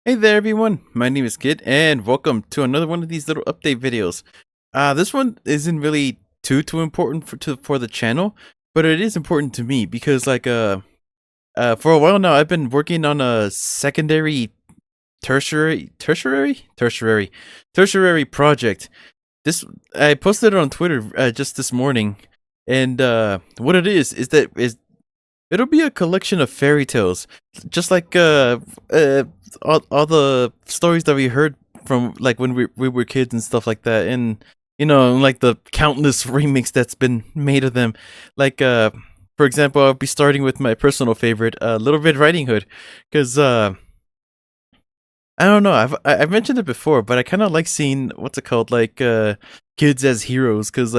Hey there everyone, my name is Kid and welcome to another one of these little update videos. This one isn't really too important for the channel, but it is important to me because for a while now I've been working on a secondary tertiary project. This I posted it on Twitter just this morning, and what it is that is it'll be a collection of fairy tales, just like all the stories that we heard from like when we were kids and stuff like that, and like the countless remakes that's been made of them. Like for example, I'll be starting with my personal favorite, Little Red Riding Hood, because I don't know, I've mentioned it before, but I kind of like seeing what's it called, like kids as heroes, because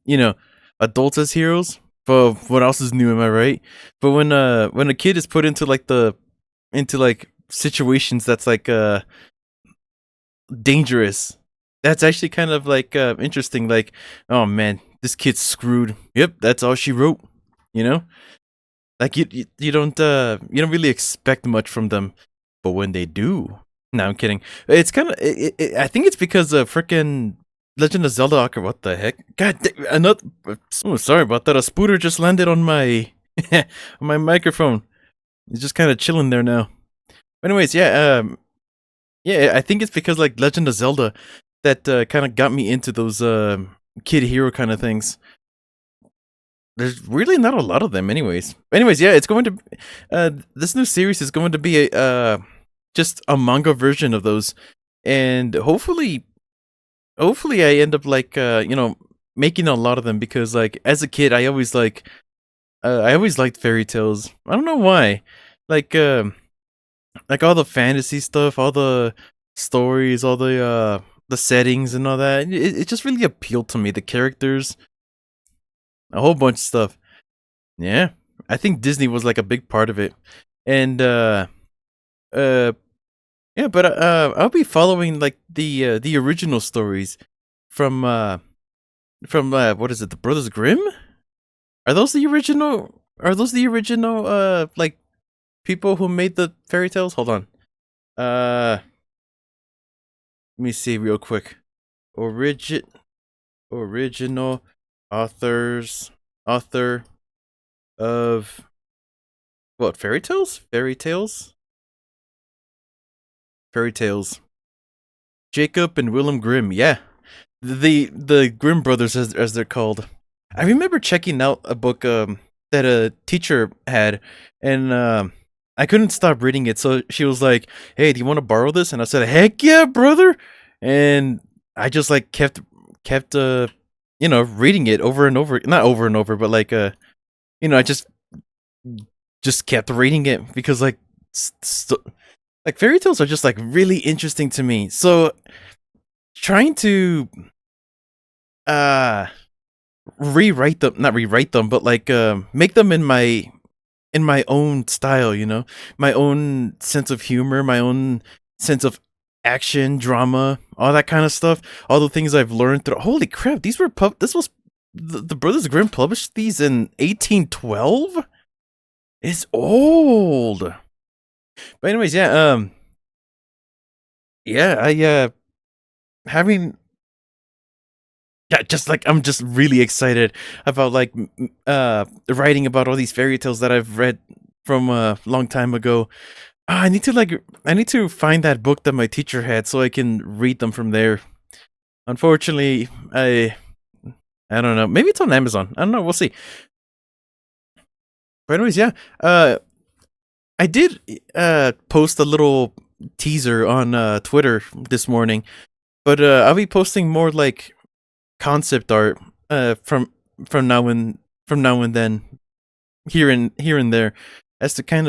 you know adults as heroes. But what else is new? Am I right? But when a kid is put into like situations that's like dangerous, that's actually kind of like interesting. Like, oh man, this kid's screwed. Yep, that's all she wrote. You know, like you don't really expect much from them, but when they do, no, I'm kidding. It's kind of I think it's because of freaking Legend of Zelda Ocarina. What the heck? God, another. Oh, sorry about that. A spooter just landed on my on my microphone. It's just kind of chilling there now. Anyways, yeah. I think it's because like Legend of Zelda that kind of got me into those kid hero kind of things. There's really not a lot of them, anyways, yeah, it's going to this new series is going to be a just a manga version of those, and hopefully I end up like making a lot of them, because like as a kid I always liked fairy tales. I don't know why. Like like all the fantasy stuff, all the stories, all the settings and all that. It just really appealed to me. The characters, a whole bunch of stuff. Yeah. I think Disney was like a big part of it. And uh yeah, but I'll be following like the original stories from what is it? The Brothers Grimm? Are those the original? Are those the original like people who made the fairy tales? Hold on. Let me see real quick. Origin Original author of what? Fairy tales? Fairy tales. Jacob and Willem Grimm. Yeah. The Grimm brothers, as they're called. I remember checking out a book that a teacher had, and I couldn't stop reading it. So she was like, "Hey, do you want to borrow this?" And I said, "Heck yeah, brother!" And I just like kept reading it over and over, not over and over, but like I just kept reading it because like like fairy tales are just like really interesting to me. So trying to uh rewrite them, not rewrite them, but like make them in my own style, my own sense of humor, my own sense of action, drama, all that kind of stuff, all the things I've learned through. Holy crap, this was the Brothers Grimm published these in 1812. It's old. But anyways, yeah, I having yeah, just like I'm just really excited about like writing about all these fairy tales that I've read from a long time ago. I need to find that book that my teacher had so I can read them from there. Unfortunately, I don't know. Maybe it's on Amazon. I don't know. We'll see. But anyways, yeah. I did post a little teaser on Twitter this morning, but I'll be posting more like concept art from now and then, here and there, as to kind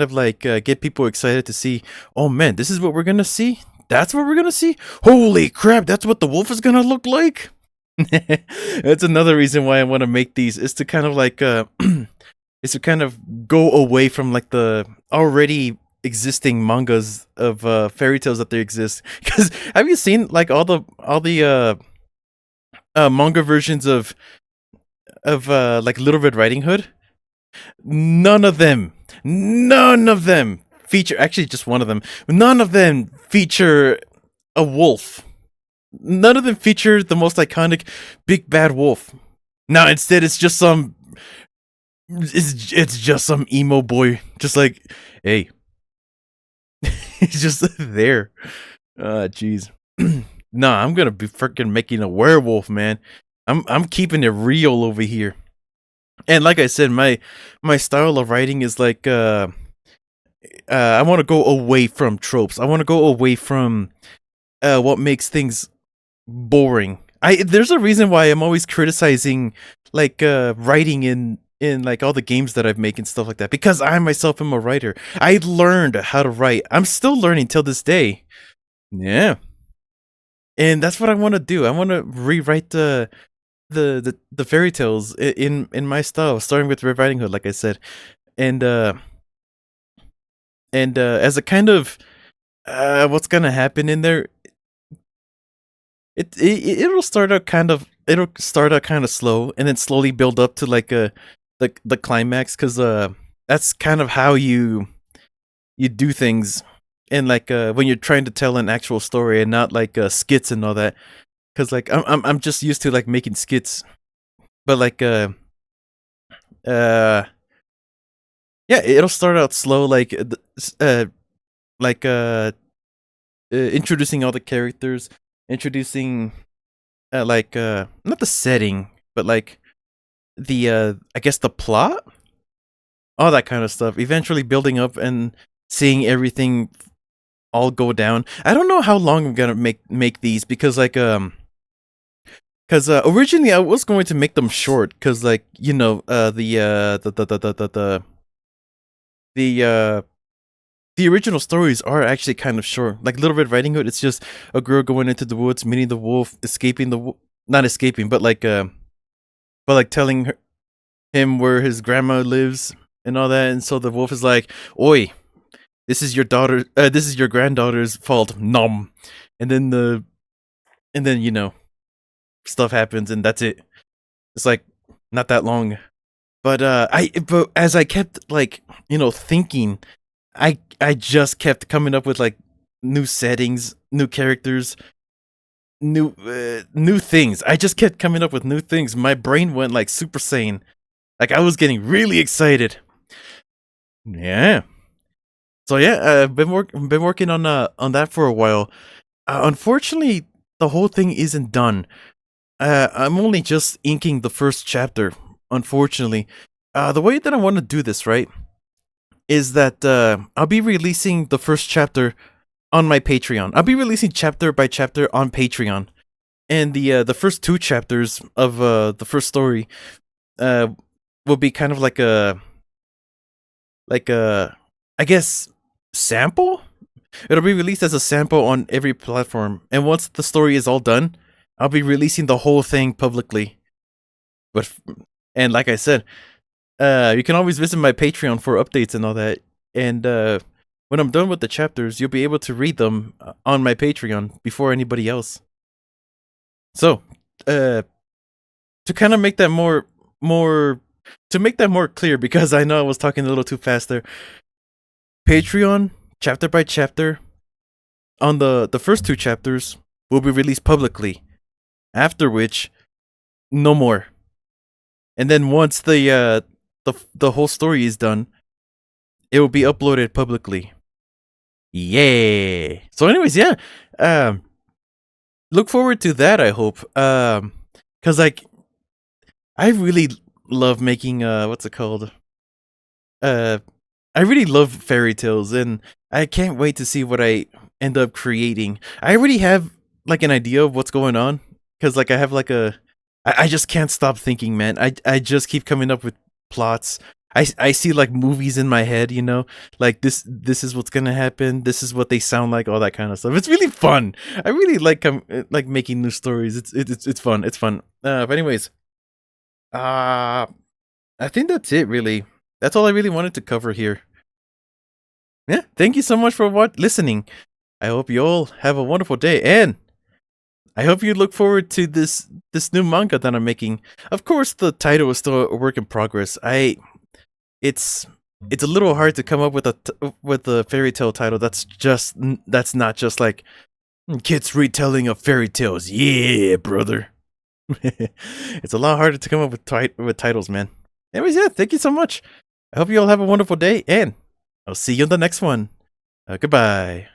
of like get people excited to see. Oh man, this is what we're gonna see. That's what we're gonna see. Holy crap! That's what the wolf is gonna look like. That's another reason why I want to make these, is to kind of like is to kind of go away from like the already existing mangas of fairy tales that they exist. Because have you seen like all the manga versions of like Little Red Riding Hood? None of them feature, actually just one of them, none of them feature a wolf. None of them feature the most iconic big bad wolf. Now instead it's just some emo boy, just like, hey, he's just there. Jeez. Nah, I'm gonna be freaking making a werewolf, man. I'm keeping it real over here. And like I said, my style of writing is like I want to go away from tropes. I want to go away from what makes things boring. I There's a reason why I'm always criticizing like writing in like all the games that I've made and stuff like that, because I myself am a writer. I learned how to write. I'm still learning till this day. Yeah. And that's what I want to do. I want to rewrite the fairy tales in my style, starting with Red Riding Hood, like I said, and as a kind of what's gonna happen in there. It'll start out kind of slow and then slowly build up to like the climax, because that's kind of how you do things, and like when you're trying to tell an actual story and not like skits and all that, because like I'm just used to like making skits, but like uh yeah, it'll start out slow, like like introducing all the characters, introducing like not the setting, but like the I guess the plot, all that kind of stuff, eventually building up and seeing everything all go down. I don't know how long I'm gonna make these, because like because originally I was going to make them short, because like, you know, the original stories are actually kind of short. Like Little Red Riding Hood, it's just a girl going into the woods, meeting the wolf, escaping not escaping, but like telling him where his grandma lives and all that. And so the wolf is like, "Oi, this is your daughter. This is your granddaughter's fault." Nom. And then you know, stuff happens, and that's it. It's like not that long. But as I kept like, you know, thinking, I just kept coming up with like new settings, new characters, new things. I just kept coming up with new things. My brain went like Super Saiyan. Like I was getting really excited. Yeah. So yeah, I've been working on that for a while. Unfortunately, the whole thing isn't done. I'm only just inking the first chapter. Unfortunately, the way that I want to do this, right, is that I'll be releasing the first chapter on my Patreon. I'll be releasing chapter by chapter on Patreon, and the first two chapters of the first story uh will be kind of like a I guess sample. It'll be released as a sample on every platform, and once the story is all done, I'll be releasing the whole thing publicly. But and like I said, you can always visit my Patreon for updates and all that. And when I'm done with the chapters, you'll be able to read them on my Patreon before anybody else. So, to kind of make that more to make that more clear, because I know I was talking a little too fast there. Patreon, chapter by chapter, on the first two chapters will be released publicly. After which, no more. And then once the whole story is done, it will be uploaded publicly. Yeah. So, anyways, yeah. Look forward to that. I hope. Cause like I really love making what's it called? Uh, I really love fairy tales, and I can't wait to see what I end up creating. I already have like an idea of what's going on, cause like I have like I just can't stop thinking, man. I just keep coming up with plots. I see like movies in my head, you know, like this is what's gonna happen. This is what they sound like, all that kind of stuff. It's really fun. I really like making new stories. It's fun. It's fun. But anyways, uh I think that's it. Really, that's all I really wanted to cover here. Yeah, thank you so much for listening. I hope you all have a wonderful day, and I hope you look forward to this new manga that I'm making. Of course, the title is still a work in progress. It's It's a little hard to come up with a fairy tale title that's not just like Kit's retelling of fairy tales. Yeah, brother. It's a lot harder to come up with titles, man. Anyways, yeah, thank you so much. I hope you all have a wonderful day, and I'll see you in the next one. Goodbye.